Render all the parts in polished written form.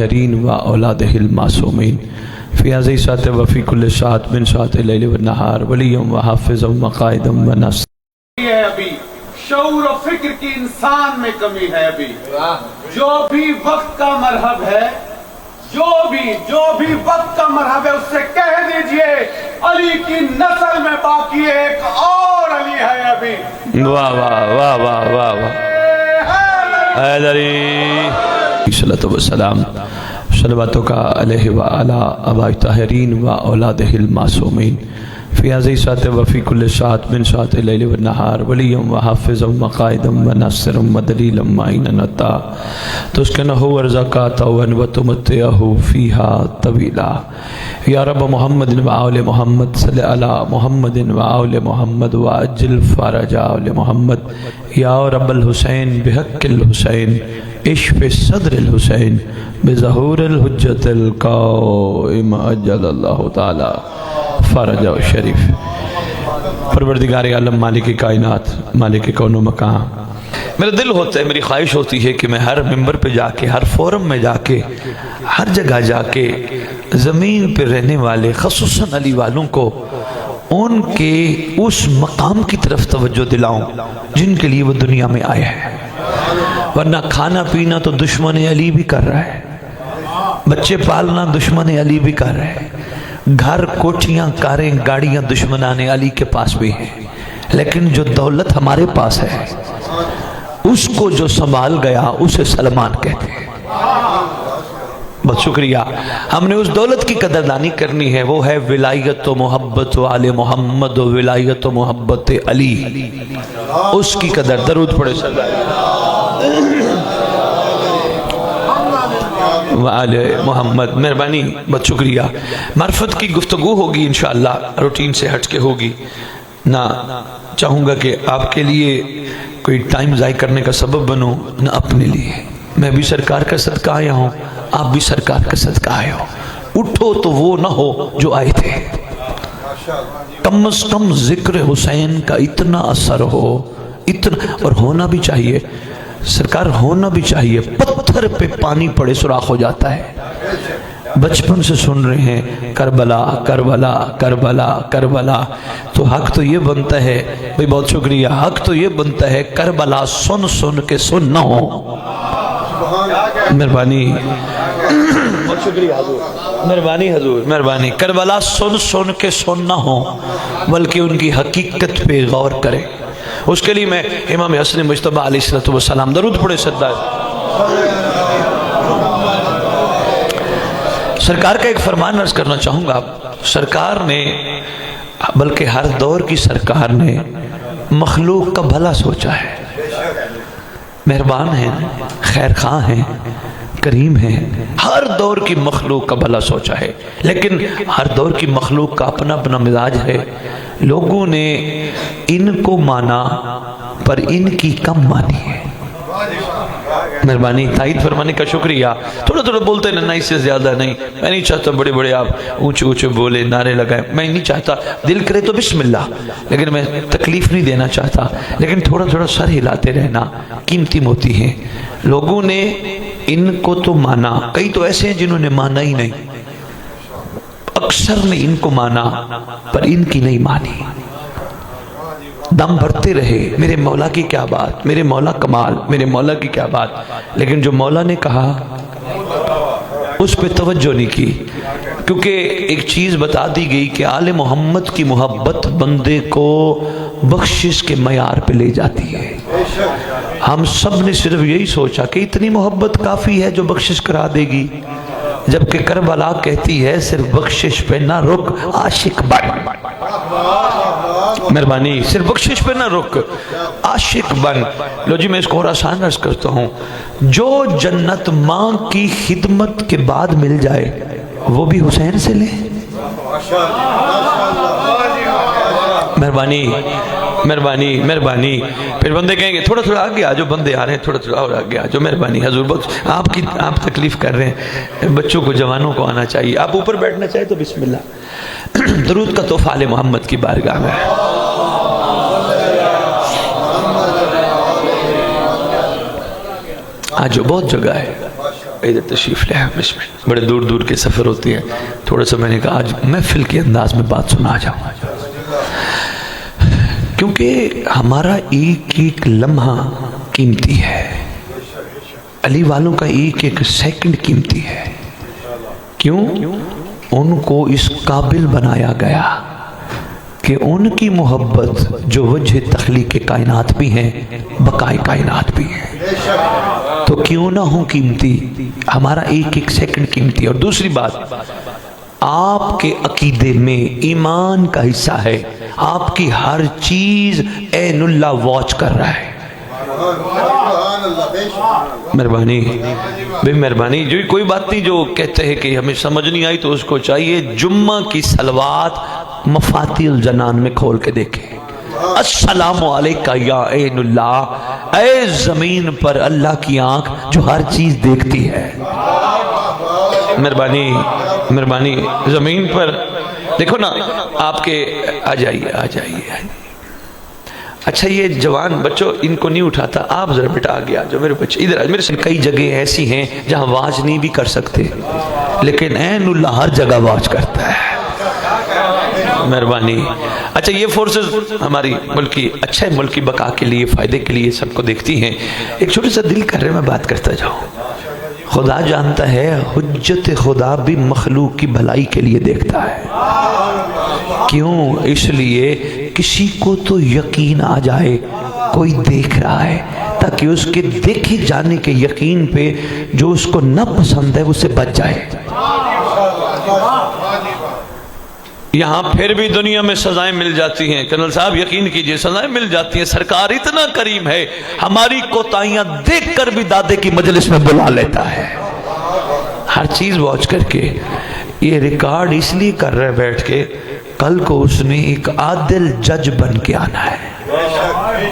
الطاهرين وأولاده المعصومين في هذه الساعة وفي كل ساعة من ساعة الليل والنهار وليا وحافظا وقائدا ونصرا. ہے ابھی شعور و فکر کی انسان میں کمی ہے ابھی. جو بھی وقت کا مرحب ہے، جو بھی وقت کا مرحب ہے، اس سے کہہ دیجئے علی کی نسل میں باقی ایک اور علی ہے ابھی. واہ واہ واہ واہ واہ واہ حیدری صلوات و سلام صلواتک علیہ وعلی آباء الطاہرین و اولادہ المعصومین فی هذه الساعة وفی کل ساعة من ساعة الليل والنهار ولیا وحافظا وقائدا وناصرا ودلیلا معینا نتا تسکنہ ورزقاتا وتمتعہ فیہا طویلا. یا رب محمد وآل محمد صلی علی محمد وآل محمد وعجل فرج آل محمد. یا رب الحسین بحق الحسین اشف صدر الحسین بظہور الحجت القائم عجل اللہ تعالی فرج و شریف. پروردگار عالم مالک کائنات مالک کون و مکان، میرا دل ہوتا ہے، میری خواہش ہوتی ہے کہ میں ہر ممبر پہ جا کے، ہر فورم میں جا کے، ہر جگہ جا کے زمین پہ رہنے والے خصوصاً علی والوں کو ان کے اس مقام کی طرف توجہ دلاؤں جن کے لیے وہ دنیا میں آئے ہیں. ورنہ کھانا پینا تو دشمن علی بھی کر رہا ہے، بچے پالنا دشمن علی بھی کر رہے ہیں، گھر کوٹھیاں کاریں گاڑیاں دشمنان علی کے پاس بھی ہیں، لیکن جو دولت ہمارے پاس ہے اس کو جو سنبھال گیا اسے سلمان کہتے ہیں. بہت شکریہ. ہم نے اس دولت کی قدردانی کرنی ہے، وہ ہے ولایت و محبت و آل محمد و ولایت و محبت علی. اس کی قدر. درود پڑھے صلی وآل محمد. مہربانی. بہت شکریہ. معرفت کی گفتگو ہوگی انشاءاللہ، روٹین سے ہٹ کے ہوگی. نہ چاہوں گا کہ آپ کے لیے کوئی ٹائم ضائع کرنے کا سبب بنوں، نہ اپنے لیے. میں بھی سرکار کا صدقہ آیا ہوں، آپ بھی سرکار کا صدقہ آئے ہو. اٹھو تو وہ نہ ہو جو آئے تھے. کم از کم ذکر حسین کا اتنا اثر ہو، اتنا، اور ہونا بھی چاہیے سرکار، ہونا بھی چاہیے. پتھر پہ پانی پڑے سوراخ ہو جاتا ہے. بچپن سے سن رہے ہیں کربلا کربلا کربلا کربلا، تو حق تو یہ بنتا ہے بھئی. بہت شکریہ. حق تو یہ بنتا ہے کربلا سن سن کے سن نہ ہو. مہربانی. بہت شکریہ حضور. مہربانی حضور. مہربانی. کربلا سن سن کے سن نہ ہو، بلکہ ان کی حقیقت پہ غور کریں. اس کے لیے میں امام حسن مجتبیٰ علیہ السلام درود پڑھے سردار. سرکار کا ایک فرمان عرض کرنا چاہوں گا. سرکار نے، بلکہ ہر دور کی سرکار نے مخلوق کا بھلا سوچا ہے. مہربان ہیں، خیر خواہ ہیں، کریم ہیں. ہر دور کی مخلوق کا بھلا سوچا ہے، لیکن ہر دور کی مخلوق کا اپنا اپنا مزاج ہے. لوگوں نے ان کو مانا پر ان کی کم مانی ہے. مہربانی. تائید فرمانے کا شکریہ. تھوڑا تھوڑا بولتے ہیں، نہیں سے زیادہ نہیں. میں نہیں چاہتا بڑے بڑے آپ اونچے اونچے بولے، نعرے لگائیں. میں نہیں چاہتا. دل کرے تو بسم اللہ، لیکن میں تکلیف نہیں دینا چاہتا. لیکن تھوڑا تھوڑا سر ہلاتے رہنا قیمتی موتی ہیں. لوگوں نے ان کو تو مانا، کئی تو ایسے ہیں جنہوں نے مانا ہی نہیں. اکثر نے ان کو مانا پر ان کی نہیں مانی. دم بھرتے رہے، میرے مولا کی کیا بات، میرے مولا کمال، میرے مولا کی کیا بات. لیکن جو مولا نے کہا اس پہ توجہ نہیں کی، کیونکہ ایک چیز بتا دی گئی کہ آل محمد کی محبت بندے کو بخشش کے معیار پہ لے جاتی ہے. ہم سب نے صرف یہی سوچا کہ اتنی محبت کافی ہے جو بخشش کرا دے گی، جبکہ کربلا کہتی ہے صرف بخشش پہ نہ رک، عاشق بن. مہربانی. صرف بخشش پہ نہ رک، عاشق بن. لو جی میں اس کو اور آسان عرض کرتا ہوں. جو جنت ماں کی خدمت کے بعد مل جائے وہ بھی حسین سے لے. مہربانی. مہربانی. مہربانی. پھر بندے کہیں گے تھوڑا تھوڑا آگے آجو، بندے آ رہے ہیں، تھوڑا تھوڑا اور آگے آجو. مہربانی حضور. بہت آپ تکلیف کر رہے ہیں. بچوں کو، جوانوں کو آنا چاہیے. آپ اوپر بیٹھنا چاہے تو بسم اللہ. درود کا تحفہ آل محمد کی بارگاہ میں. آجو، بہت جگہ ہے. ادھر تشریف لے آئے، بسم اللہ۔ بڑے دور دور کے سفر ہوتے ہیں، تھوڑا سا میں نے کہا آج محفل کے انداز میں بات سنا جاؤں، کیونکہ ہمارا ایک ایک لمحہ قیمتی ہے، علی والوں کا ایک ایک سیکنڈ قیمتی ہے۔ کیوں؟ ان کو اس قابل بنایا گیا کہ ان کی محبت جو وجہ تخلیق کائنات بھی ہیں، بقائے کائنات بھی ہیں، تو کیوں نہ ہوں قیمتی، ہمارا ایک ایک سیکنڈ قیمتی۔ اور دوسری بات، آپ کے عقیدے میں ایمان کا حصہ ہے، آپ کی ہر چیز عین اللہ واچ کر رہا ہے۔ مہربانی بے مہربانی، جو کوئی بات نہیں جو کہتے ہیں کہ ہمیں سمجھ نہیں آئی تو اس کو چاہیے جمعہ کی صلوات مفاتیح الجنان میں کھول کے دیکھیں۔ السلام علیکہ یا عین اللہ، اے زمین پر اللہ کی آنکھ جو ہر چیز دیکھتی ہے۔ مہربانی مہربانی، زمین پر دیکھو نا، آپ کے آ جائیے۔ اچھا یہ جوان بچوں ان کو نہیں اٹھاتا، آپ ذرا بیٹا آگے آ جاؤ، میرے بچے ادھر آ، میرے سے کئی جگہ ایسی ہیں جہاں واچ نہیں بھی کر سکتے، لیکن عین اللہ ہر جگہ واچ کرتا ہے۔ مہربانی۔ اچھا یہ فورسز ہماری ملکی، اچھا ہے ملکی بقا کے لیے، فائدے کے لیے سب کو دیکھتی ہیں۔ ایک چھوٹا سا دل کر رہے میں بات کرتا جاؤں، خدا جانتا ہے حجت خدا بھی مخلوق کی بھلائی کے لیے دیکھتا ہے۔ کیوں؟ اس لیے کسی کو تو یقین آ جائے کوئی دیکھ رہا ہے، تاکہ اس کے دیکھے جانے کے یقین پہ جو اس کو نہ پسند ہے اس سے بچ جائے۔ یہاں پھر بھی دنیا میں سزائیں مل جاتی ہیں، کرنل صاحب یقین کیجئے سزائیں مل جاتی ہیں، سرکار اتنا کریم ہے، ہماری کوتاہیاں دیکھ کر بھی دادے کی مجلس میں بلا لیتا ہے، ہر چیز واچ کر کے۔ یہ ریکارڈ اس لیے کر رہے بیٹھ کے، کل کو اس نے ایک عادل جج بن کے آنا ہے۔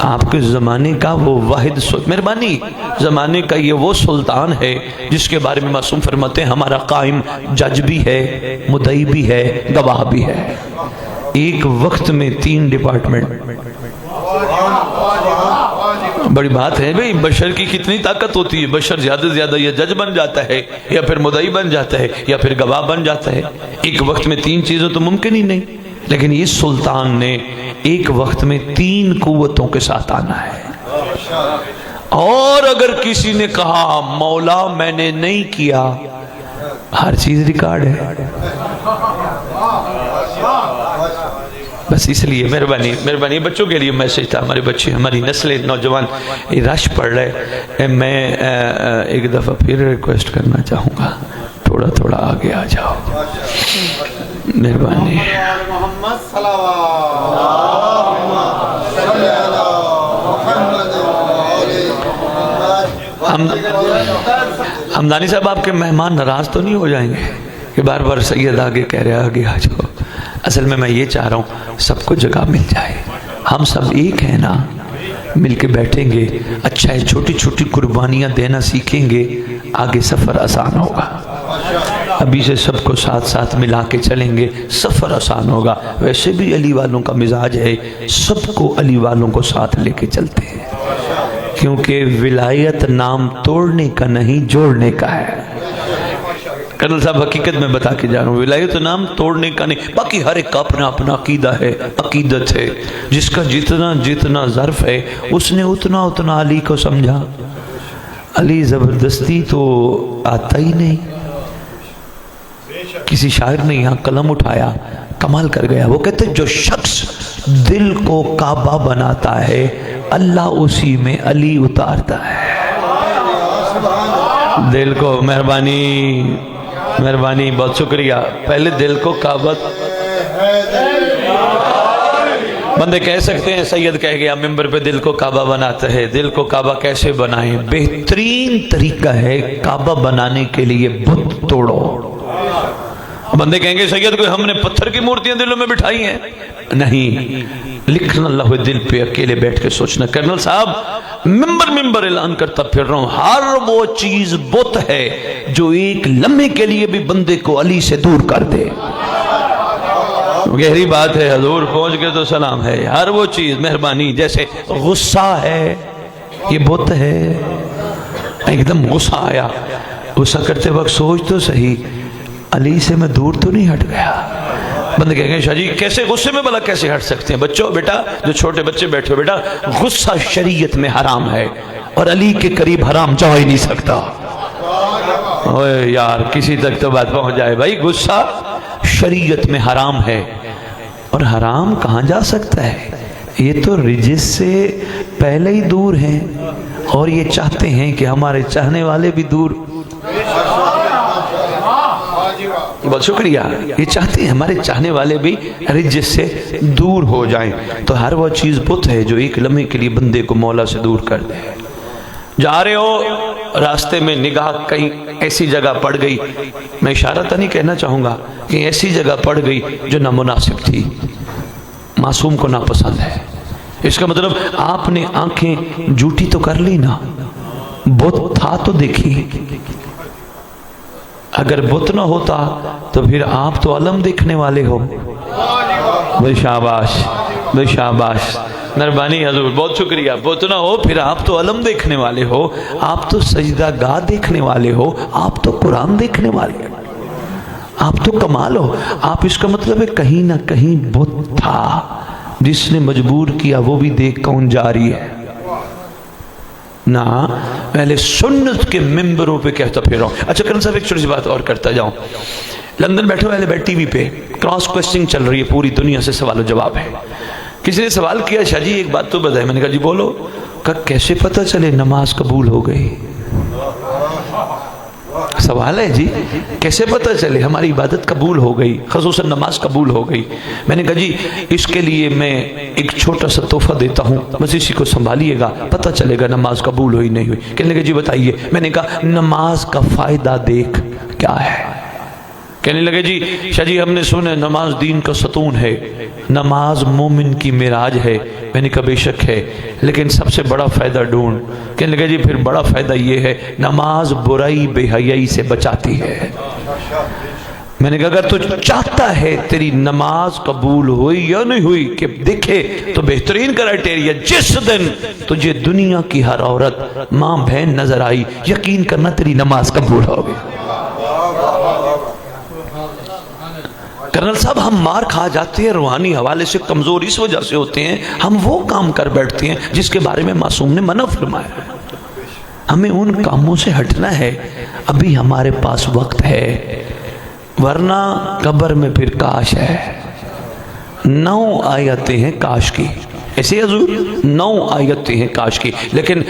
آپ کے زمانے کا وہ واحد مہربانی، زمانے کا یہ وہ سلطان ہے جس کے بارے میں معصوم فرماتے ہیں ہمارا قائم جج بھی ہے، مدعی بھی ہے، گواہ بھی ہے۔ ایک وقت میں 3 ڈپارٹمنٹ، بڑی بات ہے بھئی، بشر کی کتنی طاقت ہوتی ہے، بشر زیادہ سے زیادہ یا جج بن جاتا ہے یا پھر مدعی بن جاتا ہے یا پھر گواہ بن جاتا ہے۔ ایک وقت میں 3 چیزیں تو ممکن ہی نہیں، لیکن اس سلطان نے ایک وقت میں 3 قوتوں کے ساتھ آنا ہے۔ اور اگر کسی نے کہا مولا میں نے نہیں کیا، ہر چیز ریکارڈ ہے۔ بس اس لیے مہربانی بچوں کے لیے میسج تھا، ہمارے بچے، ہماری نسلیں، نوجوان یہ رش پڑھ رہے، میں ایک دفعہ پھر ریکویسٹ کرنا چاہوں گا تھوڑا آگے آ جاؤ، مہربانی۔ ہمدانی صاحب آپ کے مہمان ناراض تو نہیں ہو جائیں گے کہ بار بار سید آگے کہہ رہے آگے آ جاؤ؟ اصل میں یہ چاہ رہا ہوں سب کو جگہ مل جائے، ہم سب ایک ہیں نا، مل کے بیٹھیں گے، اچھا ہے چھوٹی چھوٹی قربانیاں دینا سیکھیں گے، آگے سفر آسان ہوگا۔ ابھی سے سب کو ساتھ ساتھ ملا کے چلیں گے، سفر آسان ہوگا۔ ویسے بھی علی والوں کا مزاج ہے، سب کو علی والوں کو ساتھ لے کے چلتے ہیں، کیونکہ ولایت نام توڑنے کا نہیں جوڑنے کا ہے۔ کرنل صاحب حقیقت میں بتا کے جا رہا ہوں، ولایت نام توڑنے کا نہیں، باقی ہر ایک کا اپنا اپنا عقیدہ ہے، عقیدت ہے، جس کا جتنا ظرف ہے اس نے اتنا علی کو سمجھا۔ علی زبردستی تو آتا ہی نہیں۔ کسی شاعر نے یہاں قلم اٹھایا، کمال کر گیا، وہ کہتے جو شخص دل کو کعبہ بناتا ہے اللہ اسی میں علی اتارتا ہے۔ دل کو مہربانی بہت شکریہ، پہلے دل کو کعبہ، بندے کہہ سکتے ہیں سید کہہ گیا ممبر پہ دل کو کعبہ بناتا ہے، دل کو کعبہ کیسے بنائیں؟ بہترین طریقہ ہے کعبہ بنانے کے لیے بت توڑو۔ بندے کہیں گے سید کوئی ہم نے پتھر کی مورتیاں دلوں میں بٹھائی ہیں، نہیں، لکھنا اللہ دل پہ اکیلے بیٹھ کے سوچنا۔ کرنل صاحب ممبر اعلان کرتا پھر رہا ہوں، ہر وہ چیز بت ہے جو ایک لمحے کے لیے بھی بندے کو علی سے دور کر دے۔ گہری بات ہے، حضور پہنچ گئے تو سلام ہے۔ ہر وہ چیز، مہربانی، جیسے غصہ ہے، یہ بت ہے، ایک دم غصہ آیا، غصہ کرتے وقت سوچ تو صحیح، علی سے میں دور تو نہیں ہٹ گیا؟ بندے کہیں گے شاہ جی کیسے غصے میں بھلا کیسے ہٹ سکتے ہیں؟ بچوں بیٹا، جو چھوٹے بچے بیٹھے ہو، بیٹا غصہ شریعت میں حرام ہے، اور علی کے قریب حرام جا ہی نہیں سکتا۔ اوے یار کسی تک تو بات پہنچ جائے بھائی، غصہ شریعت میں حرام ہے، اور حرام کہاں جا سکتا ہے؟ یہ تو رجس سے پہلے ہی دور ہیں، اور یہ چاہتے ہیں کہ ہمارے چاہنے والے بھی دور۔ بہت شکریہ، یہ چاہتے ہیں ہمارے چاہنے والے بھی رجس سے دور ہو جائیں۔ تو ہر وہ چیز بت ہے جو ایک لمحے کے لیے بندے کو مولا سے دور کر دے۔ جا رہے ہو راستے میں نگاہ کہیں ایسی جگہ پڑ گئی، میں اشارہ تو نہیں کہنا چاہوں گا کہ ایسی جگہ پڑ گئی جو نامناسب تھی، معصوم کو ناپسند ہے، اس کا مطلب آپ نے آنکھیں جھوٹی تو کر لی نا، بت تھا تو دیکھی۔ اگر بت نہ ہوتا تو پھر آپ تو علم دیکھنے والے ہو۔ بے شاباش، بے شاباش، مہربانی حضور، بہت شکریہ۔ بت نہ ہو پھر آپ تو علم دیکھنے والے ہو، آپ تو سجدہ گاہ دیکھنے والے ہو، آپ تو قرآن دیکھنے والے ہو، آپ تو کمال ہو۔ آپ اس کا مطلب ہے کہیں نہ کہیں بت تھا، جس نے مجبور کیا وہ بھی دیکھ کون جاری ہے نا۔ پہلے سنت کے ممبروں پہ کہتا پھر رہا ہوں۔ اچھا کرن صاحب ایک چھوٹی سی بات اور کرتا جاؤں۔ لندن بیٹھے ہوئے بیٹھ ٹی وی پہ کراس کوئسچنگ چل رہی ہے، پوری دنیا سے سوال و جواب ہے۔ کسی نے سوال کیا شاہ جی ایک بات تو بتائیں، میں نے کہا جی بولو۔ کہا کیسے پتہ چلے نماز قبول ہو گئی؟ سوال ہے جی، کیسے پتہ چلے ہماری عبادت قبول ہو گئی، خصوصاً نماز قبول ہو گئی؟ میں نے کہا جی اس کے لیے میں ایک چھوٹا سا تحفہ دیتا ہوں، بس اسی کو سنبھالیے گا، پتہ چلے گا نماز قبول ہوئی نہیں ہوئی۔ کہنے لگے جی بتائیے۔ میں نے کہا نماز کا فائدہ دیکھ کیا ہے؟ کہنے لگے جی شاہ جی ہم نے سنا نماز دین کا ستون ہے، نماز مومن کی معراج ہے۔ میں نے کہا بے شک ہے، لیکن سب سے بڑا فائدہ ڈھونڈ۔ کہنے لگے جی پھر بڑا فائدہ یہ ہے نماز برائی بے حیائی سے بچاتی ہے۔ میں نے کہا اگر تو چاہتا ہے تیری نماز قبول ہوئی یا نہیں ہوئی کہ دیکھے تو بہترین کرائٹیریا، جس دن تجھے دنیا کی ہر عورت ماں بہن نظر آئی یقین کرنا تیری نماز قبول ہوگی۔ کرنل صاحب ہم مار کھا جاتے ہیں، روحانی حوالے سے کمزور اس وجہ سے ہوتے ہیں، ہم وہ کام کر بیٹھتے ہیں جس کے بارے میں معصوم نے منع فرمایا ہے۔ ہمیں ان کاموں سے ہٹنا ہے، ابھی ہمارے پاس وقت ہے، ورنہ قبر میں پھر کاش ہے۔ 9 آیتیں ہیں کاش کی، ایسے حضور 9 آیتیں ہیں کاش کی، لیکن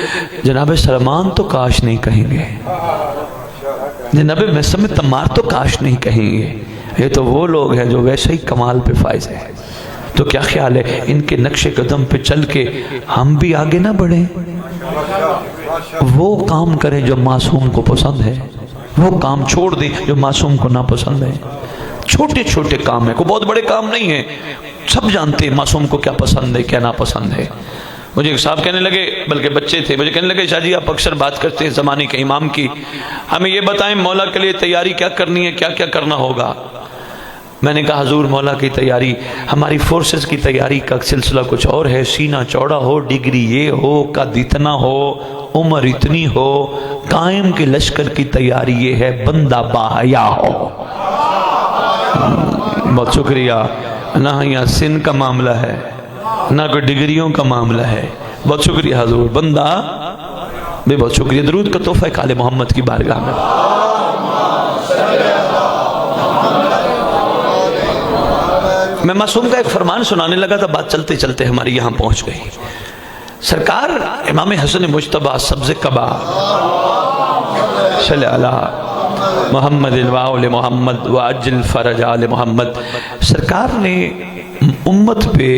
جناب سلمان تو کاش نہیں کہیں گے، جناب مسلم تمار تو کاش نہیں کہیں گے۔ یہ تو وہ لوگ ہیں جو ویسے ہی کمال پہ فائز ہیں۔ تو کیا خیال ہے ان کے نقش قدم پہ چل کے ہم بھی آگے نہ بڑھیں، وہ کام کریں جو معصوم کو پسند ہے، وہ کام چھوڑ دیں جو معصوم کو ناپسند ہے۔ چھوٹے چھوٹے کام ہیں، کوئی بہت بڑے کام نہیں ہیں، سب جانتے ہیں معصوم کو کیا پسند ہے کیا ناپسند ہے۔ مجھے ایک صاحب کہنے لگے، بلکہ بچے تھے، مجھے کہنے لگے شاہ جی آپ اکثر بات کرتے ہیں زمانے کے امام کی، ہمیں یہ بتائیں مولا کے لیے تیاری کیا کرنی ہے، کیا کیا کرنا ہوگا؟ میں نے کہا حضور مولا کی تیاری، ہماری فورسز کی تیاری کا سلسلہ کچھ اور ہے، سینہ چوڑا ہو، ڈگری یہ ہو، قد اتنا ہو، عمر اتنی ہو، قائم کے لشکر کی تیاری یہ ہے بندہ باحیا ہو۔ بہت شکریہ، نہ یہاں سن کا معاملہ ہے نہ کوئی ڈگریوں کا معاملہ ہے۔ بہت شکریہ حضور، بندہ بے بہت شکریہ۔ درود کا تحفہ کالے محمد کی بارگاہ میں۔ میں معصوم کا ایک فرمان سنانے لگا تھا، بات چلتے چلتے ہماری یہاں پہنچ گئی۔ سرکار امام حسن مجتبیٰ سبز قبا صلی اللہ محمد وآل محمد وعجل فرج آل محمد، سرکار نے امت پہ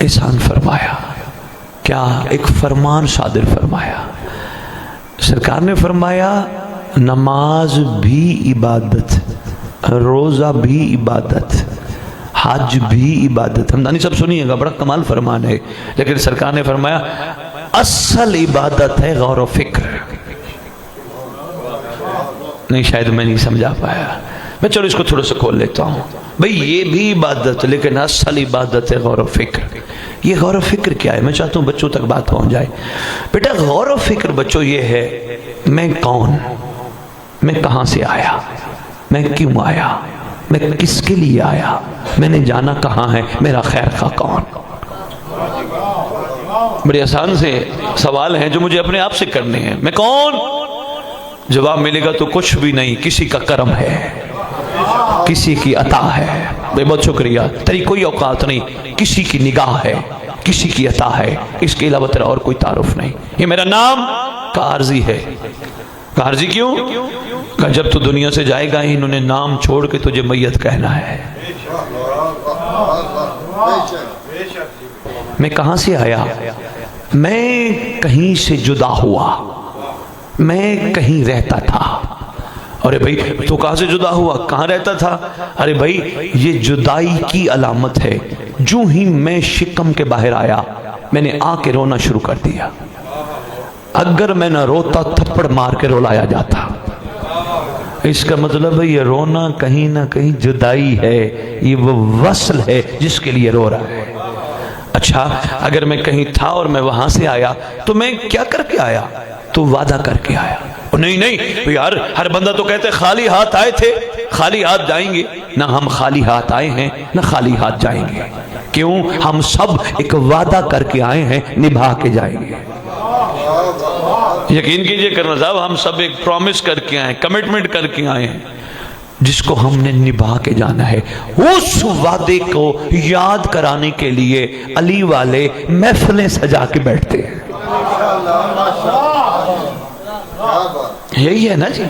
احسان فرمایا، کیا ایک فرمان صادر فرمایا۔ سرکار نے فرمایا نماز بھی عبادت، روزہ بھی عبادت، حج بھی عبادت۔ ہمدانی سب سنیے گا، بڑا کمال فرمان ہے، لیکن سرکار نے فرمایا اصل عبادت ہے غور و فکر۔ نہیں شاید میں نہیں سمجھا پایا، میں چلو اس کو تھوڑا سا کھول لیتا ہوں۔ بھئی یہ بھی عبادت لیکن اصل عبادت ہے غور و فکر۔ یہ غور و فکر کیا ہے؟ میں چاہتا ہوں بچوں تک بات پہنچ جائے۔ بیٹا غور و فکر بچوں یہ ہے میں کون، میں کہاں سے آیا، میں کیوں آیا، میں کس کے لیے آیا، میں نے جانا کہاں ہے، میرا خیر خواہ کون؟ بڑے آسان سے سوال ہیں جو مجھے اپنے آپ سے کرنے ہیں. میں کون؟ جواب ملے گا تو کچھ بھی نہیں، کسی کا کرم ہے، کسی کی عطا ہے. بہت شکریہ، تیری کوئی اوقات نہیں، کسی کی نگاہ ہے، کسی کی عطا ہے، اس کے علاوہ تیرا اور کوئی تعارف نہیں. یہ میرا نام کا عارضی ہے. کا عارضی کیوں؟ کہ جب تو دنیا سے جائے گا انہوں نے نام چھوڑ کے تجھے میت کہنا ہے. میں کہاں سے آیا؟ میں کہیں سے جدا ہوا، میں کہیں رہتا تھا. ارے بھائی تو کہاں سے جدا ہوا، کہاں رہتا تھا؟ ارے بھائی یہ جدائی کی علامت ہے. جو ہی میں شکم کے باہر آیا میں نے آ کے رونا شروع کر دیا. اگر میں نہ روتا تھپڑ مار کے رلایا جاتا. اس کا مطلب ہے یہ رونا کہیں نہ کہیں جدائی ہے، یہ وہ وصل ہے جس کے لیے رو رہا ہے. اچھا اگر میں کہیں تھا اور میں وہاں سے آیا تو میں کیا کر کے آیا؟ تو وعدہ کر کے آیا. نہیں یار، ہر بندہ تو کہتے خالی ہاتھ آئے تھے خالی ہاتھ جائیں گے. نہ ہم خالی ہاتھ آئے ہیں نہ خالی ہاتھ جائیں گے. کیوں؟ ہم سب ایک وعدہ کر کے آئے ہیں، نبھا کے جائیں گے. یقین کیجئے کرنا صاحب، ہم سب ایک پرومس کر کے آئے ہیں، کمٹمنٹ کر کے آئے ہیں جس کو ہم نے نبھا کے جانا ہے. اس وعدے کو یاد کرانے کے لیے علی والے محفلیں سجا کے بیٹھتے ہیں. یہی ہے نا جی،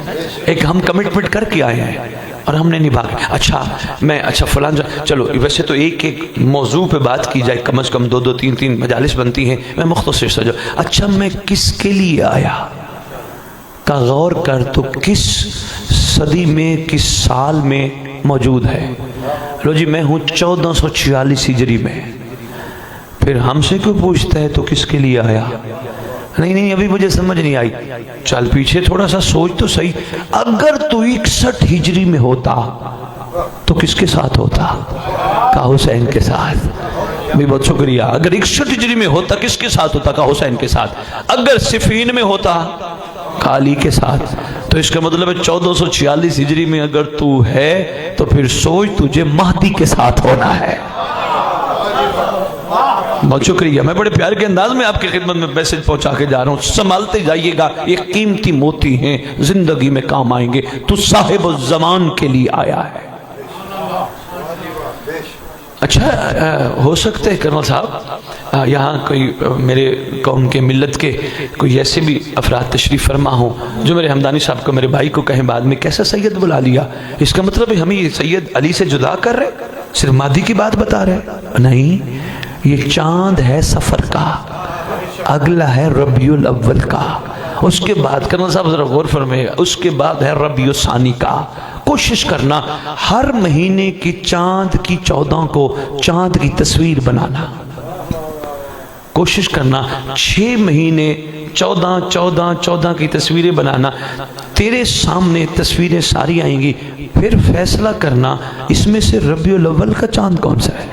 ایک ہم کمٹمنٹ کر کے آئے ہیں اور ہم نے نبھا کے. اچھا فلان چلو ویسے تو ایک موضوع پہ بات کی جائے، کم از کم 2 3 مجالس بنتی ہیں. میں مختصر سجا. اچھا میں کس کے لیے آیا کا غور کر تو کس صدی میں کس سال میں موجود ہے. لو جی میں ہوں 1446 ہجری میں. پھر ہم سے کیوں پوچھتا ہے تو کس کے لیے آیا؟ نہیں ابھی مجھے سمجھ نہیں آئی. چل پیچھے تھوڑا سا سوچ تو صحیح. اگر تو 61 ہجری میں ہوتا تو کس کے ساتھ ہوتا؟ کا حسین کے ساتھ. بھی بہت شکریہ. اگر 61 ہجری میں ہوتا کس کے ساتھ ہوتا؟ کا حسین کے ساتھ. اگر صفین میں ہوتا کا علی کے ساتھ. تو اس کا مطلب ہے 1446 ہجری میں اگر تو ہے تو پھر سوچ تجھے مہدی کے ساتھ ہونا ہے. بہت شکریہ. میں بڑے پیار کے انداز میں آپ کی خدمت میں میسج پہنچا کے جا رہا ہوں، سنبھالتے جائیے گا. یہ قیمتی موتی ہیں، زندگی میں کام آئیں گے. تو صاحب الزمان کے لیے آیا ہے. اچھا ہو سکتا ہے کرنل صاحب یہاں کوئی میرے قوم کے ملت کے کوئی ایسے بھی افراد تشریف فرما ہوں جو میرے ہمدانی صاحب کو، میرے بھائی کو کہیں بعد میں کیسا سید بلا لیا. اس کا مطلب ہے ہمیں یہ سید علی سے جدا کر رہے، صرف مادی کی بات بتا رہے. نہیں، یہ چاند ہے سفر کا، اگلا ہے ربیع الاول کا، اس کے بعد کرنا صاحب ذرا غور فرمائے، اس کے بعد ہے ربیع الثانی کا. کوشش کرنا ہر مہینے کی چاند کی 14 کو چاند کی تصویر بنانا. کوشش کرنا 6 مہینے 14 کی تصویریں بنانا. تیرے سامنے تصویریں ساری آئیں گی. پھر فیصلہ کرنا اس میں سے ربیع الاول کا چاند کون سا ہے.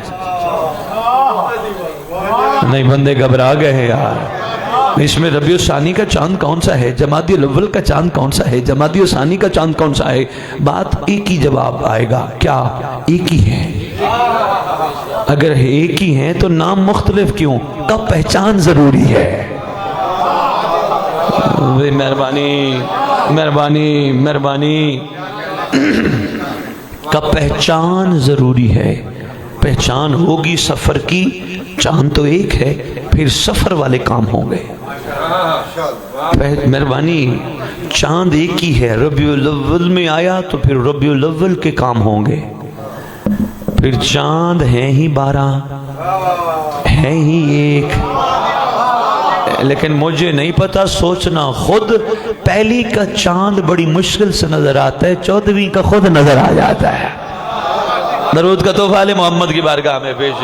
نہیں بندے گھبرا گئے ہیں یار. اس میں ربیع الثانی کا چاند کون سا ہے، جمادی الاول کا چاند کون سا ہے، جمادی الثانی کا چاند کون سا ہے. بات ایک ہی جواب آئے گا. کیا؟ ایک ہی ہے. اگر ایک ہی ہیں تو نام مختلف کیوں؟ کا پہچان ضروری ہے. مہربانی مہربانی مہربانی. کا پہچان ضروری ہے. پہچان ہوگی سفر کی. چاند تو ایک ہے، پھر سفر والے کام ہوں گے. مہربانی. چاند ایک ہی ہے، ربیع الاول میں آیا تو پھر ربیع الاول کے کام ہوں گے. پھر چاند ہیں ہی 12، ہیں ہی ایک. لیکن مجھے نہیں پتا، سوچنا خود. پہلی کا چاند بڑی مشکل سے نظر آتا ہے، 14ویں کا خود نظر آ جاتا ہے. درود کا تحفہ آل محمد کی بارگاہ میں پیش.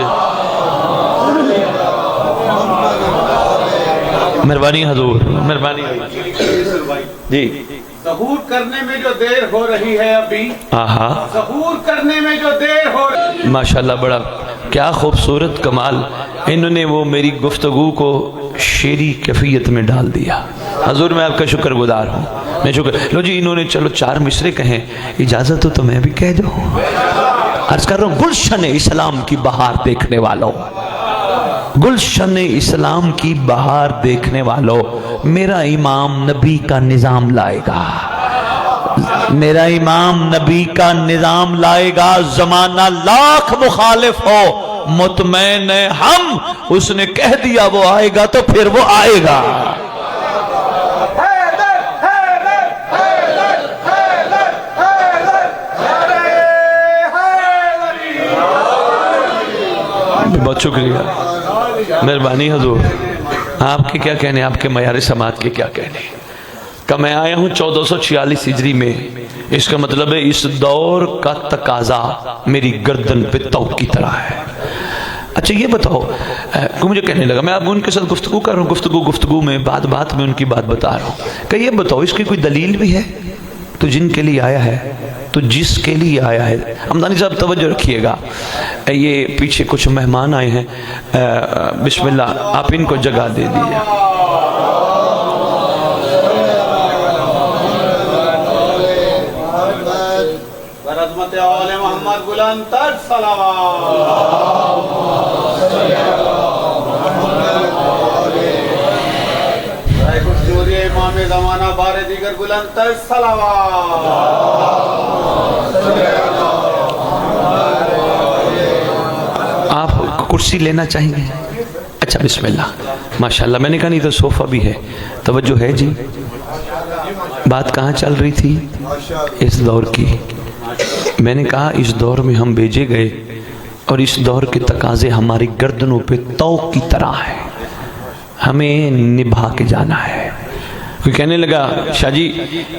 مہربانی حضور، مہربانی جی. ظہور کرنے میں جو دیر ہو رہی ہے ابھی، ظہور کرنے میں جو دیر ہو رہی ہے. ماشاءاللہ بڑا کیا خوبصورت کمال. انہوں نے وہ میری گفتگو کو شعری کیفیت میں ڈال دیا. حضور میں آپ کا شکر گزار ہوں. میں شکر لو جی انہوں نے چلو 4 مصرے کہیں، اجازت ہو تو میں بھی کہہ دوں۔ عرض کر رہا ہوں گلشن اسلام کی بہار دیکھنے والوں، گلشن اسلام کی بہار دیکھنے والوں، میرا امام نبی کا نظام لائے گا، میرا امام نبی کا نظام لائے گا، زمانہ لاکھ مخالف ہو مطمئن ہے ہم، اس نے کہہ دیا وہ آئے گا تو پھر وہ آئے گا۔ بہت شکریہ، مہربانی حضور، آپ کے کیا کہنے، آپ کے معیار سماعت کے کیا کہنے کہ میں آیا ہوں 1446 ہجری میں، اس کا مطلب ہے اس دور کا تقاضا میری گردن پہ توق کی طرح ہے۔ اچھا یہ بتاؤ، مجھے کہنے لگا، میں اب ان کے ساتھ گفتگو کر رہا ہوں، گفتگو میں بات میں ان کی بات بتا رہا ہوں کہ یہ بتاؤ اس کی کوئی دلیل بھی ہے؟ تو جن کے لیے آیا ہے، تو جس کے لیے آیا ہے، حمدانی صاحب توجہ رکھیے گا، یہ پیچھے کچھ مہمان آئے ہیں، بسم اللہ آپ ان کو جگہ دے دیجیے۔ برحمت آل محمد بلند تر صلوات، امام زمانہ بار دیگر بلند تر صلوات۔ آپ کرسی لینا چاہیں گے؟ اچھا بسم اللہ، ماشاءاللہ، میں نے کہا نہیں تو صوفہ بھی ہے، توجہ ہے جی۔ بات کہاں چل رہی تھی؟ اس دور کی۔ میں نے کہا اس دور میں ہم بھیجے گئے اور اس دور کے تقاضے ہماری گردنوں پہ توق کی طرح ہے، ہمیں نبھا کے جانا ہے۔ کوئی کہنے لگا شاہ جی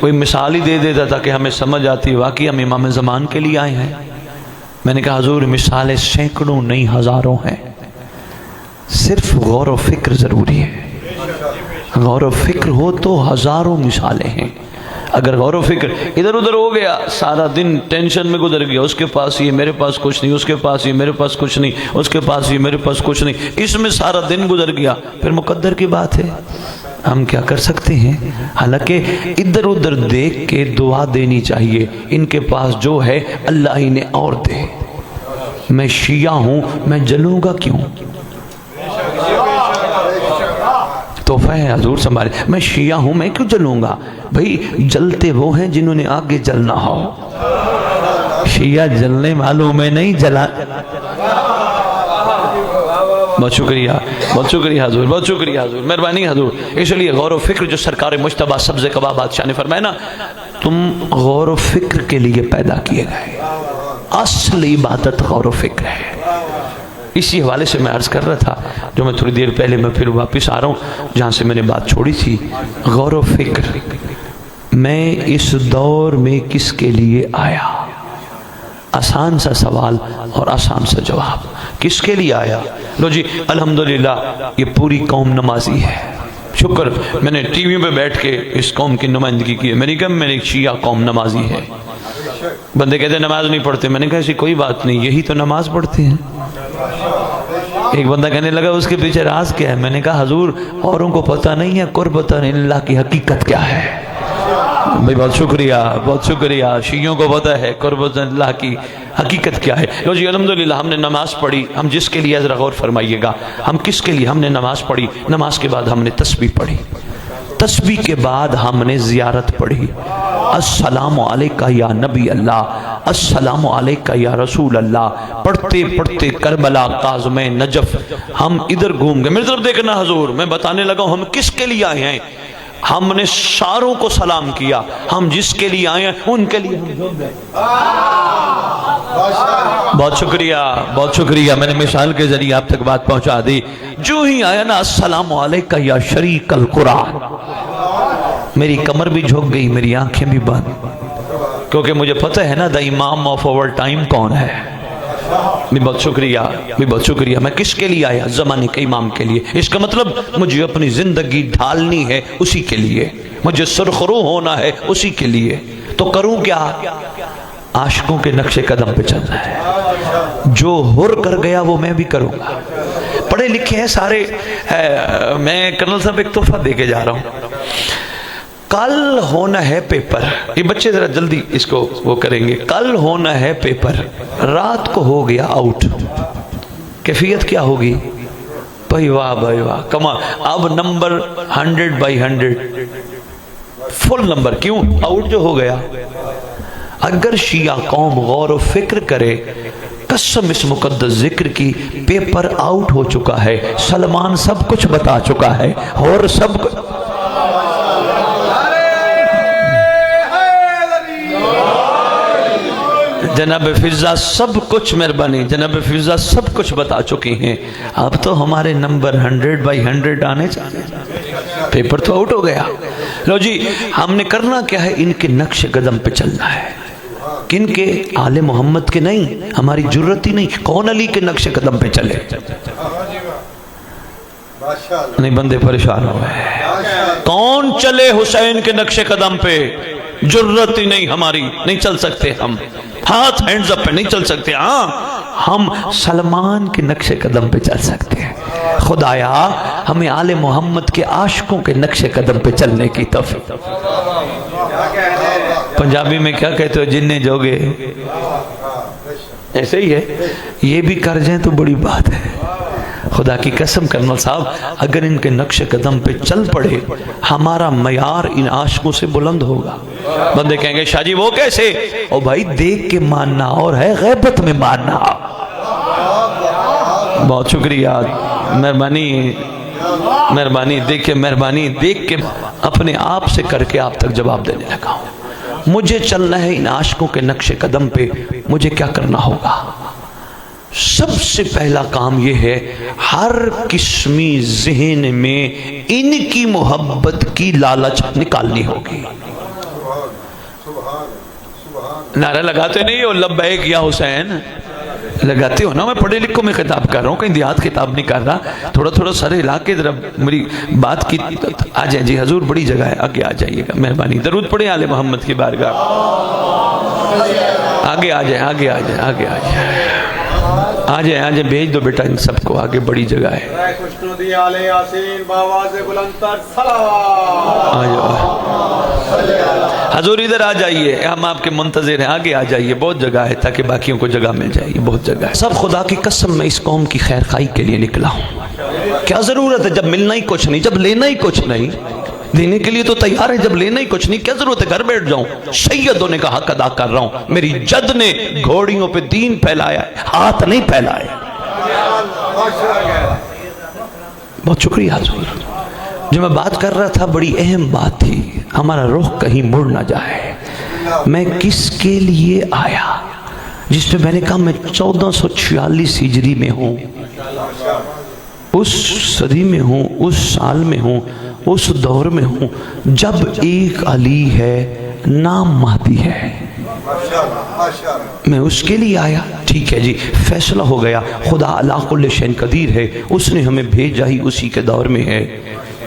کوئی مثال ہی دے دیتا تھا کہ ہمیں سمجھ آتی، واقعی ہم امام زمان کے لیے آئے ہیں۔ میں نے کہا حضور مثالیں سینکڑوں نہیں ہزاروں ہیں، صرف غور و فکر ضروری ہے، غور و فکر ہو تو ہزاروں مثالیں ہیں۔ اگر غور و فکر ادھر ادھر ہو گیا، سارا دن ٹینشن میں گزر گیا، اس کے پاس یہ میرے پاس کچھ نہیں، اس کے پاس یہ میرے پاس کچھ نہیں، اس کے پاس یہ میرے پاس کچھ نہیں، اس میں سارا دن گزر گیا، پھر مقدر کی بات ہے، ہم کیا کر سکتے ہیں؟ حالانکہ ادھر ادھر دیکھ کے دعا دینی چاہیے، ان کے پاس جو ہے اللہ انہیں اور دے۔ میں شیعہ ہوں، میں جلوں گا کیوں؟ تحفہ ہے حضور سنبھالے، میں شیعہ ہوں میں کیوں جلوں گا؟ بھئی جلتے وہ ہیں جنہوں نے آگے جلنا ہو، شیعہ جلنے والوں میں نہیں جلا۔ بہت شکریہ، بہت شکریہ حضور، بہت شکریہ حضور، مہربانی حضور۔ اس لیے غور و فکر جو سرکار مجتبیٰ سبز قبا بادشاہ نے فرمایا نا، تم غور و فکر کے لیے پیدا کیے گئے، اصل عبادت غور و فکر ہے۔ اسی حوالے سے میں عرض کر رہا تھا، جو میں تھوڑی دیر پہلے میں پھر واپس آ رہا ہوں جہاں سے میں نے بات چھوڑی تھی، غور و فکر۔ میں اس دور میں کس کے لیے آیا؟ آسان سا سوال اور آسان سا جواب، کس کے لیے آیا؟ لو جی الحمدللہ یہ پوری قوم نمازی ہے، شکر، میں نے ٹی وی پہ بیٹھ کے اس قوم کی نمائندگی کی ہے، میں نے کہا میری شیعہ قوم نمازی ہے۔ بندے کہتے ہیں نماز نہیں پڑھتے، میں نے کہا ایسی کوئی بات نہیں، یہی تو نماز پڑھتے ہیں۔ ایک بندہ کہنے لگا اس کے پیچھے راز کیا ہے؟ میں نے کہا حضور اوروں کو پتہ نہیں ہے، قربۃ اللہ کی حقیقت کیا ہے۔ بھئی بہت شکریہ، بہت شکریہ، شیعوں کو پتہ ہے قربۃ اللہ کی حقیقت کیا ہے۔ لو جی الحمدللہ ہم نے نماز پڑھی، ہم جس کے لیے ذرا غور فرمائیے گا، ہم کس کے لیے ہم نے نماز پڑھی؟ نماز کے بعد ہم نے تسبیح پڑھی، تسبیح کے بعد ہم نے زیارت پڑھی، السلام علیکہ یا نبی اللہ، السلام علیکہ یا رسول اللہ، پڑھتے پڑھتے کربلا، قازم نجف، ہم ادھر گھوم گئے۔ میری طرف دیکھنا حضور، میں بتانے لگا ہوں ہم کس کے لیے آئے ہیں۔ ہم نے ساروں کو سلام کیا، ہم جس کے لیے آئے ہیں ان کے لیے ہم جھک گئے۔ بہت شکریہ، بہت شکریہ، میں نے مثال کے ذریعے آپ تک بات پہنچا دی۔ جو ہی آیا نا السلام علیکہ یا شریک القرآن، میری کمر بھی جھک گئی، میری آنکھیں بھی بند، کیونکہ مجھے پتہ ہے نا دا امام آف اوور ٹائم کون ہے۔ بھی بہت شکریہ، بھی بہت شکریہ۔ میں کس کے لیے آیا؟ زمانے کے امام کے لیے۔ اس کا مطلب مجھے اپنی زندگی ڈھالنی ہے اسی کے لیے، مجھے سرخرو ہونا ہے اسی کے لیے، تو کروں کیا؟ عاشقوں کے نقش قدم پہ چلنا ہے، جو ہر کر گیا وہ میں بھی کروں گا۔ پڑھے لکھے ہیں سارے، میں کرنل صاحب ایک تحفہ دے کے جا رہا ہوں، کل ہونا ہے پیپر. یہ بچے ذرا جلدی اس کو وہ کریں گے. کل ہونا ہے پیپر, رات کو ہو گیا آؤٹ, کیفیت کیا ہوگی؟ بھائی واہ بھائی واہ, کمال. اب نمبر 100/100 فل نمبر. کیوں؟ آؤٹ جو ہو گیا. اگر شیعہ قوم غور و فکر کرے, قسم اس مقدس ذکر کی, پیپر آؤٹ ہو چکا ہے. سلمان سب کچھ بتا چکا ہے اور سب کچھ. جناب فضا سب کچھ, مہربانی جناب فضا سب کچھ بتا چکی ہیں. اب تو ہمارے نمبر 100/100 آنے چاہیے. پیپر تو آؤٹ ہو گیا. لو جی, ہم نے کرنا کیا ہے؟ ان کے نقش قدم پہ چلنا ہے. کن کے؟ آل محمد کے نہیں. ہماری جرت ہی نہیں. کون علی کے نقش قدم پہ چلے؟ نہیں, بندے پریشان ہو گئے. کون چلے حسین کے نقش قدم پہ؟ جرت ہی نہیں ہماری, نہیں چل سکتے ہم. ہاتھ ہینڈز اپ پہ نہیں چل سکتے. ہاں, ہم سلمان کے نقش قدم پہ چل سکتے ہیں. خدایا ہمیں آل محمد کے عاشقوں کے نقش قدم پہ چلنے کی توفیق. پنجابی میں کیا کہتے ہو؟ جننے جوگے. ایسے ہی ہے. یہ بھی کر جائیں تو بڑی بات ہے. خدا کی قسم کرنا صاحب, اگر ان کے نقش قدم پہ چل پڑے, ہمارا معیار ان عاشقوں سے بلند ہوگا. بندے کہیں گے شاہ جی وہ کیسے؟ او بھائی, دیکھ کے ماننا اور ہے غیبت میں ماننا. بہت شکریہ, مہربانی مہربانی. دیکھ کے اپنے آپ سے کر کے آپ تک جواب دینے لگا ہوں. مجھے چلنا ہے ان عاشقوں کے نقش قدم پہ. مجھے کیا کرنا ہوگا؟ سب سے پہلا کام یہ ہے, ہر قسمی ذہن میں ان کی محبت کی لالچ نکالنی ہوگی. نعرہ لگاتے نہیں ہو لبیک یا حسین؟ لگاتے ہو نا. میں پڑھے لکھوں میں خطاب کر رہا ہوں, کہیں دیہات خطاب نہیں کر رہا. تھوڑا تھوڑا سارے علاقے ذرا میری بات کی. آ جائیں جی, حضور بڑی جگہ ہے, آگے آ جائیے گا. مہربانی درود پڑھیں آل محمد کی بارگاہ. آگے آ جائیں, آگے آ جائیں, آگے آ جائیں, آ جائیں, بھیج دو بیٹا ان سب کو. آگے بڑی جگہ ہے. حضور ادھر آ جائیے, ہم آپ کے منتظر ہیں. آگے آ جائیے, بہت جگہ ہے تاکہ باقیوں کو جگہ مل جائے. بہت جگہ ہے. سب خدا کی قسم میں اس قوم کی خیر خواہی کے لیے نکلا ہوں. کیا ضرورت ہے جب ملنا ہی کچھ نہیں, جب لینا ہی کچھ نہیں؟ دینے کے لیے تو تیار ہے, جب لینا ہی کچھ نہیں. کیا ضرورت ہے گھر بیٹھ جاؤں؟ سید ہونے کا حق ادا کر رہا ہوں. میری جد نے گھوڑیوں پہ دین پھیلایا, ہاتھ نہیں پھیلائے. بہت شکریہ حضور. جو میں بات کر رہا تھا بڑی اہم بات تھی. ہمارا رخ کہیں مڑ نہ جائے. میں کس کے لیے آیا؟ جس میں نے کہا میں 1446 ہجری میں ہوں, اس صدی میں ہوں, اس سال میں ہوں, اس دور میں ہوں جب ایک علی ہے, نام مہدی ہے. میں اس کے لیے آیا. ٹھیک ہے جی, فیصلہ ہو گیا. خدا علی کل شیء قدیر ہے. اس نے ہمیں بھیجا ہی اسی کے دور میں ہے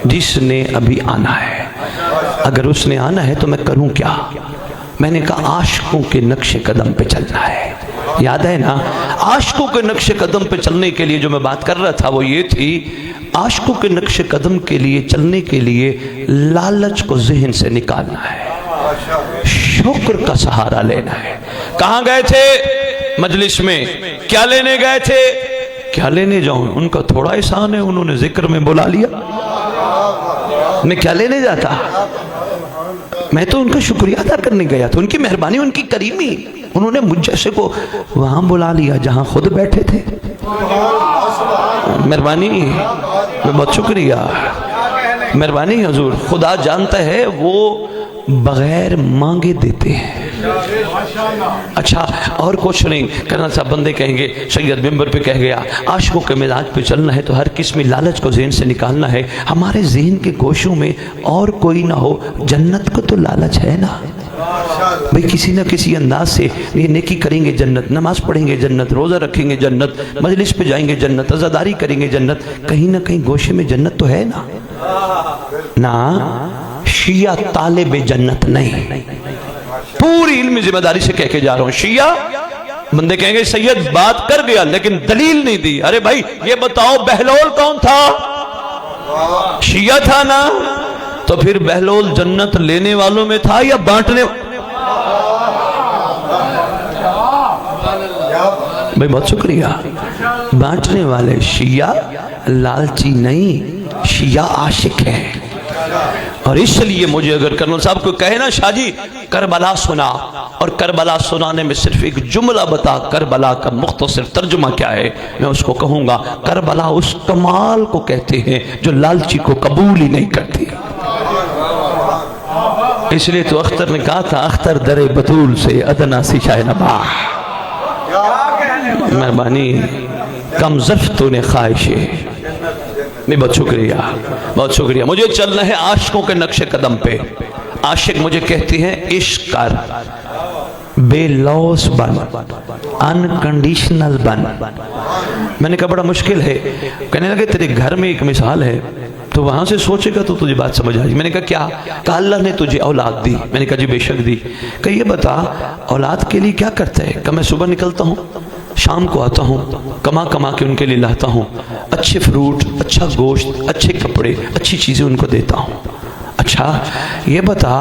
جس نے ابھی آنا ہے. اگر اس نے آنا ہے تو میں کروں کیا؟ میں نے کہا عاشقوں کے نقش قدم پہ چلنا ہے. یاد ہے نا, عاشقوں کے نقش قدم پہ چلنے کے لیے جو میں بات کر رہا تھا وہ یہ تھی, عاشقوں کے نقش قدم کے لیے چلنے کے لیے لالچ کو ذہن سے نکالنا ہے, شکر کا سہارا لینا ہے. کہاں گئے تھے مجلس میں؟ کیا لینے گئے تھے؟ کیا لینے جاؤں؟ ان کا تھوڑا احسان ہے, انہوں نے ذکر میں بلا لیا. میں کیا لینے جاتا؟ میں تو ان کا شکریہ ادا کرنے گیا تھا. ان کی مہربانی, ان کی کریمی, انہوں نے مجھ جیسے کو وہاں بلا لیا جہاں خود بیٹھے تھے. مہربانی, میں بہت شکریہ. مہربانی حضور. خدا جانتا ہے وہ بغیر مانگے دیتے ہیں. اچھا اور کچھ نہیں کرنا صاحب. بندے کہیں گے سید ممبر پہ کہہ گیا عاشقوں کے مزاج پہ چلنا ہے تو ہر قسم لالچ کو ذہن سے نکالنا ہے. ہمارے ذہن کے گوشوں میں اور کوئی نہ ہو, جنت کو تو لالچ ہے نا بھئی. کسی نہ کسی انداز سے یہ نیکی کریں گے جنت, نماز پڑھیں گے جنت, روزہ رکھیں گے جنت, مجلس پہ جائیں گے جنت, عزاداری کریں گے جنت. کہیں نہ کہیں گوشے میں جنت تو ہے نا. نا شیعہ طالب جنت نہیں. پوری علمی ذمہ داری سے کہہ کے جا رہا ہوں. شیعہ بندے کہیں گے سید بات کر گیا لیکن دلیل نہیں دی. ارے بھائی یہ بتاؤ بہلول کون تھا؟ شیعہ تھا نا. تو پھر بہلول جنت لینے والوں میں تھا یا بانٹنے؟ بھئی بہت شکریہ. بانٹنے والے شیعہ لالچی نہیں، شیعہ عاشق ہے. اور اس لیے مجھے اگر کرنل صاحب کو کہے نا شاہ جی کربلا سنا، اور کربلا سنانے میں صرف ایک جملہ بتا کربلا کا مختصر ترجمہ کیا ہے، میں اس کو کہوں گا کربلا اس کمال کو کہتے ہیں جو لالچی کو قبول ہی نہیں کرتی. اس لیے تو اختر نے کہا تھا اختر در بطول سے ادنا سی شاہ نباہ. مہربانی کم ظرف تو نے خواہش ہے. بہت شکریہ، بہت شکریہ. مجھے چلنا ہے عاشقوں کے نقش قدم پہ. عاشق مجھے کہتے ہیں عشق کر، بے لوث بن، انکنڈیشنل بن. میں نے کہا بڑا مشکل ہے. کہنے لگے تیرے گھر میں ایک مثال ہے، تو وہاں سے سوچے گا تو تجھے بات سمجھ آئی. میں نے کہا کیا؟ کہا اللہ نے تجھے اولاد دی. میں نے کہا جی بے شک دی. کہ یہ بتا اولاد کے لیے کیا کرتا ہے؟ کہ میں صبح نکلتا ہوں، شام کو آتا ہوں، کما کما کے ان کے لیے لاتا ہوں، اچھے فروٹ، اچھا گوشت، اچھے کپڑے، اچھی چیزیں ان کو دیتا ہوں. اچھا یہ بتا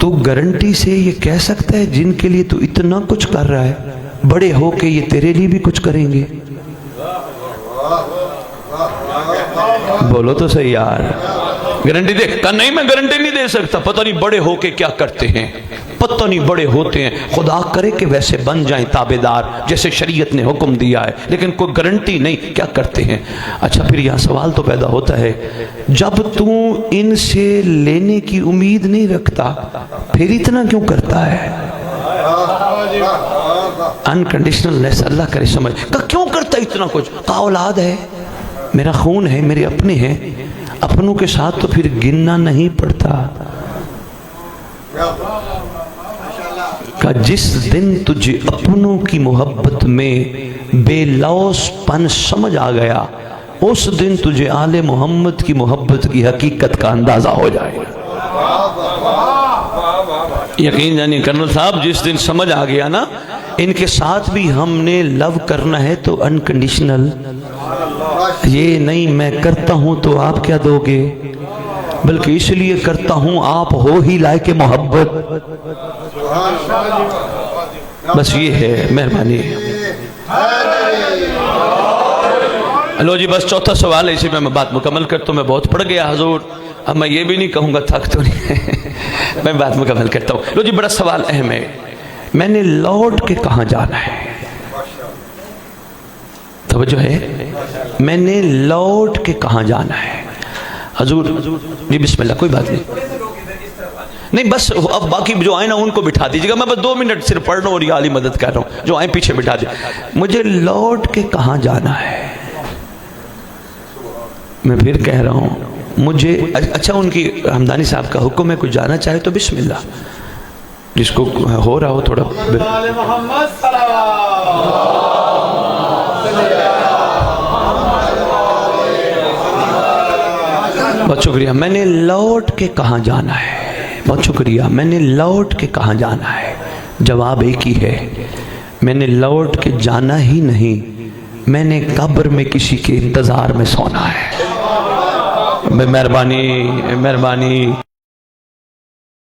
تو گارنٹی سے یہ کہہ سکتا ہے جن کے لیے تو اتنا کچھ کر رہا ہے بڑے ہو کے یہ تیرے لیے بھی کچھ کریں گے؟ بولو تو صحیح یار. گارنٹی دے؟ کہ نہیں میں گارنٹی نہیں دے سکتا. پتہ نہیں بڑے ہو کے کیا کرتے ہیں، پتہ نہیں بڑے ہوتے ہیں. خدا کرے کہ ویسے بن جائیں تابعدار جیسے شریعت نے حکم دیا ہے، لیکن کوئی گارنٹی نہیں کیا کرتے ہیں. اچھا پھر یہاں سوال تو پیدا ہوتا ہے جب تو ان سے لینے کی امید نہیں رکھتا پھر اتنا کیوں کرتا ہے؟ انکنڈیشنل لیس اللہ کرے سمجھ. کہ کیوں کرتا ہے اتنا کچھ؟ کہ اولاد ہے، میرا خون ہے، میرے اپنے ہیں، اپنوں کے ساتھ تو پھر گننا نہیں پڑتا. کہ جس دن تجھے اپنوں کی محبت میں بے لوث پن سمجھ آ گیا اس دن تجھے آل محمد کی محبت کی حقیقت کا اندازہ ہو جائے گا. یقین جانی کرنل صاحب جس دن سمجھ آ گیا نا ان کے ساتھ بھی ہم نے لو کرنا ہے تو انکنڈیشنل، یہ نہیں میں کرتا ہوں تو آپ کیا دو گے، بلکہ اس لیے کرتا ہوں آپ ہو ہی لائق محبت. بس یہ ہے. مہربانی. لو جی بس چوتھا سوال ہے، اسی میں بات مکمل کرتا ہوں. میں بہت پڑھ گیا حضور، اب میں یہ بھی نہیں کہوں گا تھک تو نہیں میں بات مکمل کرتا ہوں. لو جی بڑا سوال اہم ہے، میں نے لوٹ کے کہاں جانا ہے؟ توجہ ہے، میں نے لوٹ کے کہاں جانا ہے؟ حضور جی بسم اللہ. کوئی بات نہیں بس اب باقی جو آئیں نا ان کو بٹھا دیجیے گا. میں بس 2 منٹ صرف پڑھ رہا ہوں اور یہ عالی مدد کر رہا ہوں. جو آئیں پیچھے بٹھا دیں. مجھے لوٹ کے کہاں جانا ہے؟ میں پھر کہہ رہا ہوں مجھے اچھا ان کی ہمدانی صاحب کا حکم ہے کوئی جانا چاہے تو بسم اللہ، جس کو ہو رہا ہو تھوڑا. بہت شکریہ. میں نے لوٹ کے کہاں جانا ہے؟ بہت شکریہ. میں نے لوٹ کے کہاں جانا ہے؟ جواب ایک ہی ہے، میں نے لوٹ کے جانا ہی نہیں، میں نے قبر میں کسی کے انتظار میں سونا ہے. مہربانی.